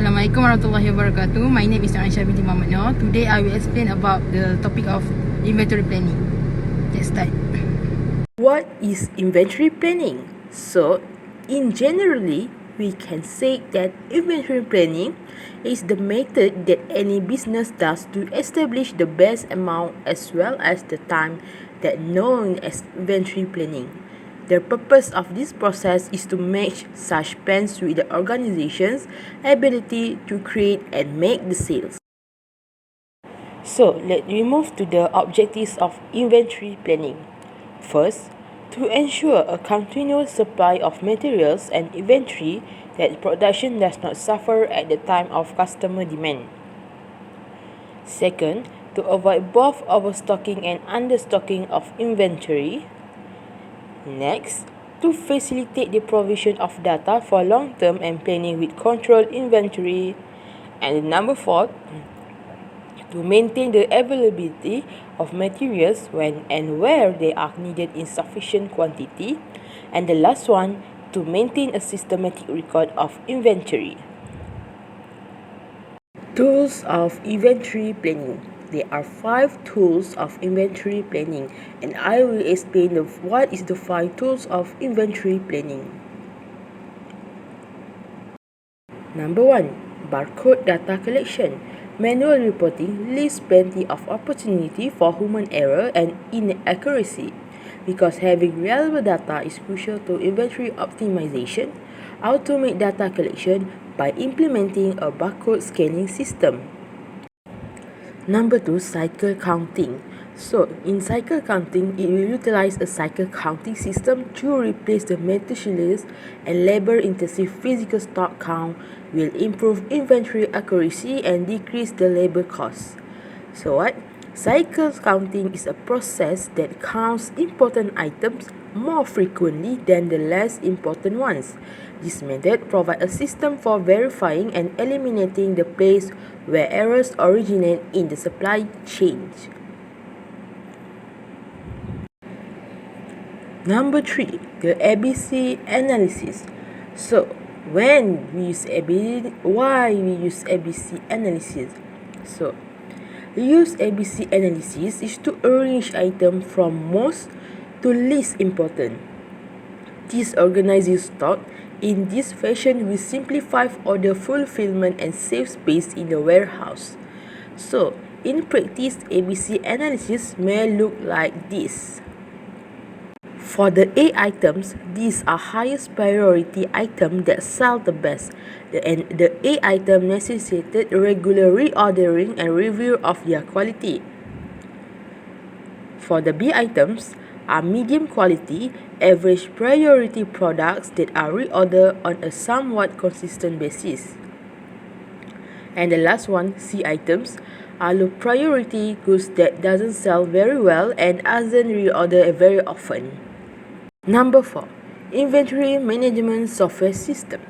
Assalamualaikum warahmatullahi wabarakatuh. My name is Aisha binti Muhammad Noor. Today I will explain about the topic of inventory planning. Let's start. What is inventory planning? So, in generally, we can say that inventory planning is the method that any business does to establish the best amount as well as the time that known as inventory planning. The purpose of this process is to match such plans with the organization's ability to create and make the sales. So, let me move to the objectives of inventory planning. First, to ensure a continuous supply of materials and inventory that production does not suffer at the time of customer demand. Second, to avoid both overstocking and understocking of inventory. Next, to facilitate the provision of data for long-term and planning with controlled inventory. And number 4, to maintain the availability of materials when and where they are needed in sufficient quantity. And the last one, to maintain a systematic record of inventory. Tools of inventory planning. There are 5 tools of inventory planning, and I will explain what is the 5 tools of inventory planning. Number 1, barcode data collection. Manual reporting leaves plenty of opportunity for human error and inaccuracy. Because having reliable data is crucial to inventory optimization, automate data collection by implementing a barcode scanning system. Number 2, cycle counting. So, in cycle counting, it will utilize a cycle counting system to replace the meticulous and labor-intensive physical stock count, will improve inventory accuracy and decrease the labor costs. So what? Cycle counting is a process that counts important items more frequently than the less important ones. This method provides a system for verifying and eliminating the place where errors originate in the supply chain. Number 3, the ABC analysis. So, why we use ABC analysis? So, we use ABC analysis is to arrange items from most to least important. This organizes stock in this fashion will simplify order fulfillment and save space in the warehouse. So, in practice, ABC analysis may look like this. For the A items, these are highest priority items that sell the best, and the A item necessitated regular reordering and review of their quality. For the B items, are medium quality, average priority products that are reordered on a somewhat consistent basis. And the last one, C items, are low priority goods that doesn't sell very well and isn't reordered very often. Number 4, inventory management software system.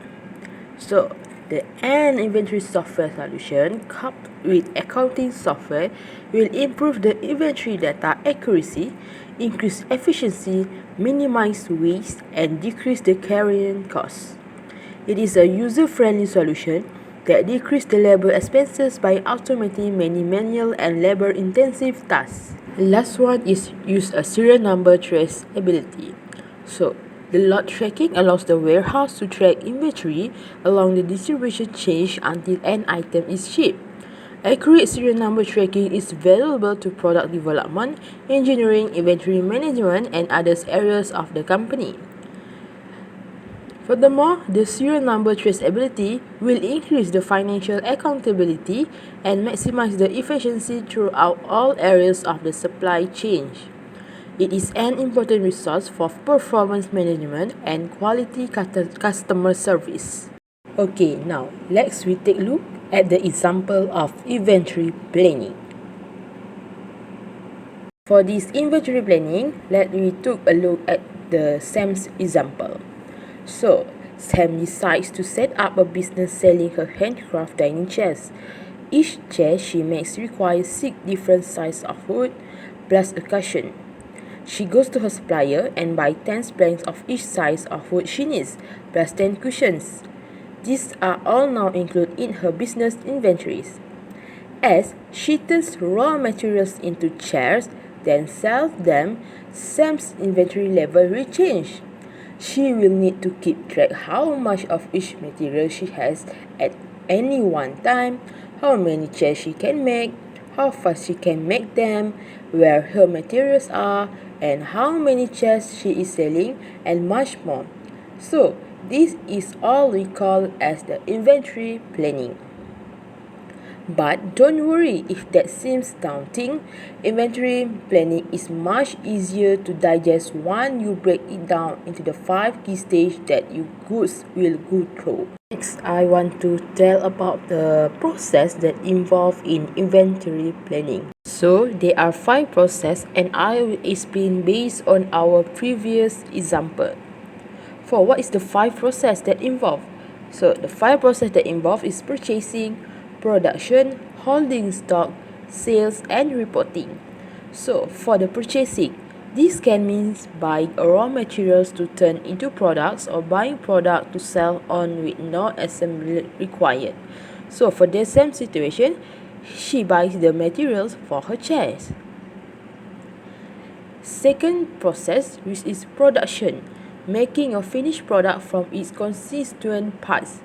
So, the N inventory software solution coupled with accounting software will improve the inventory data accuracy, increase efficiency, minimize waste, and decrease the carrying costs. It is a user-friendly solution that decreases the labor expenses by automating many manual and labor-intensive tasks. The last one is use a serial number traceability. So, the lot tracking allows the warehouse to track inventory along the distribution chain until an item is shipped. Accurate serial number tracking is valuable to product development, engineering, inventory management, and other areas of the company. Furthermore, the serial number traceability will increase the financial accountability and maximize the efficiency throughout all areas of the supply chain. It is an important resource for performance management and quality customer service. Okay, now let's take a look at the example of inventory planning. For this inventory planning, let me take a look at the Sam's example. So, Sam decides to set up a business selling her handcraft dining chairs. Each chair she makes requires 6 different sizes of wood plus a cushion. She goes to her supplier and buys 10 planks of each size of wood she needs, plus 10 cushions. These are all now included in her business inventories. As she turns raw materials into chairs, then sells them, Sam's inventory level will change. She will need to keep track how much of each material she has at any one time, how many chairs she can make, how fast she can make them, where her materials are, and how many chairs she is selling, and much more. So, this is all we call as the inventory planning. But don't worry if that seems daunting. Inventory planning is much easier to digest once you break it down into the 5 key stages that your goods will go through. Next, I want to tell about the process that involve in inventory planning. So, there are 5 processes and I will explain based on our previous example. For what is the 5 process that involve? So, the 5 process that involve is purchasing, production, holding stock, sales, and reporting. So, for the purchasing, this can mean buying raw materials to turn into products or buying product to sell on with no assembly required. So, for the same situation, she buys the materials for her chairs. Second process, which is production, making a finished product from its constituent parts.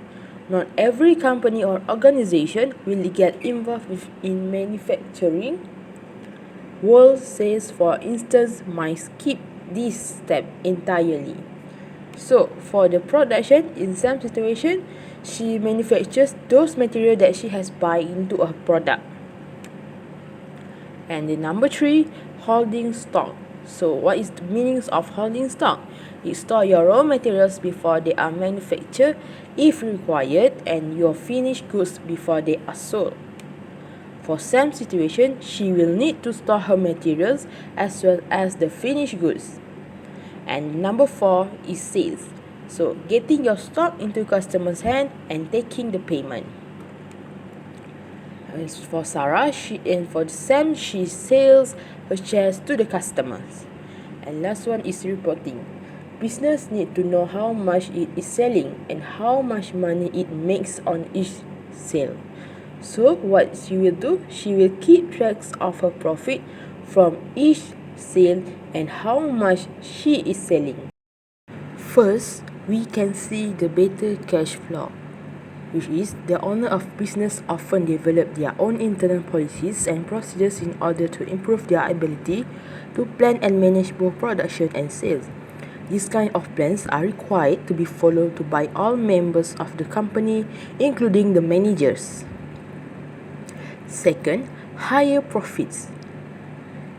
Not every company or organization will get involved in manufacturing. World sales, for instance, might skip this step entirely. So, for the production, in some situation, she manufactures those materials that she has buy into a product. And the number 3, holding stock. So, what is the meaning of holding stock? You store your raw materials before they are manufactured if required and your finished goods before they are sold. For some situation, she will need to store her materials as well as the finished goods. And number 4 is sales. So, getting your stock into customers' hand and taking the payment. As for Sarah, for Sam, she sells her shares to the customers. And last one is reporting. Business need to know how much it is selling and how much money it makes on each sale. So what she will do, she will keep track of her profit from each sale and how much she is selling. First, we can see the better cash flow, which is the owner of business often develop their own internal policies and procedures in order to improve their ability to plan and manage both production and sales. These kind of plans are required to be followed by all members of the company, including the managers. Second, higher profits.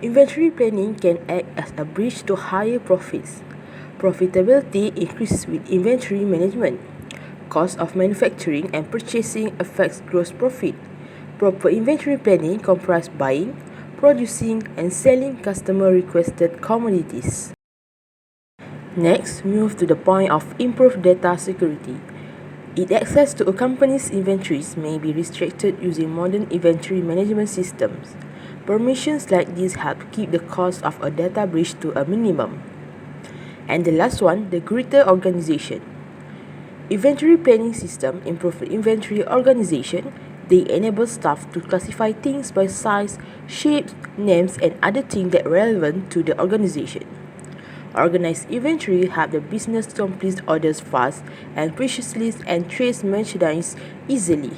Inventory planning can act as a bridge to higher profits. Profitability increases with inventory management. Cost of manufacturing and purchasing affects gross profit. Proper inventory planning comprises buying, producing, and selling customer requested commodities. Next, move to the point of improved data security. Access to a company's inventories may be restricted using modern inventory management systems. Permissions like this help keep the cost of a data breach to a minimum. And the last one, the greater organization. Inventory planning system improve inventory organization. They enable staff to classify things by size, shapes, names, and other things that are relevant to the organization. Organized inventory help the business complete orders fast and preciously and trace merchandise easily.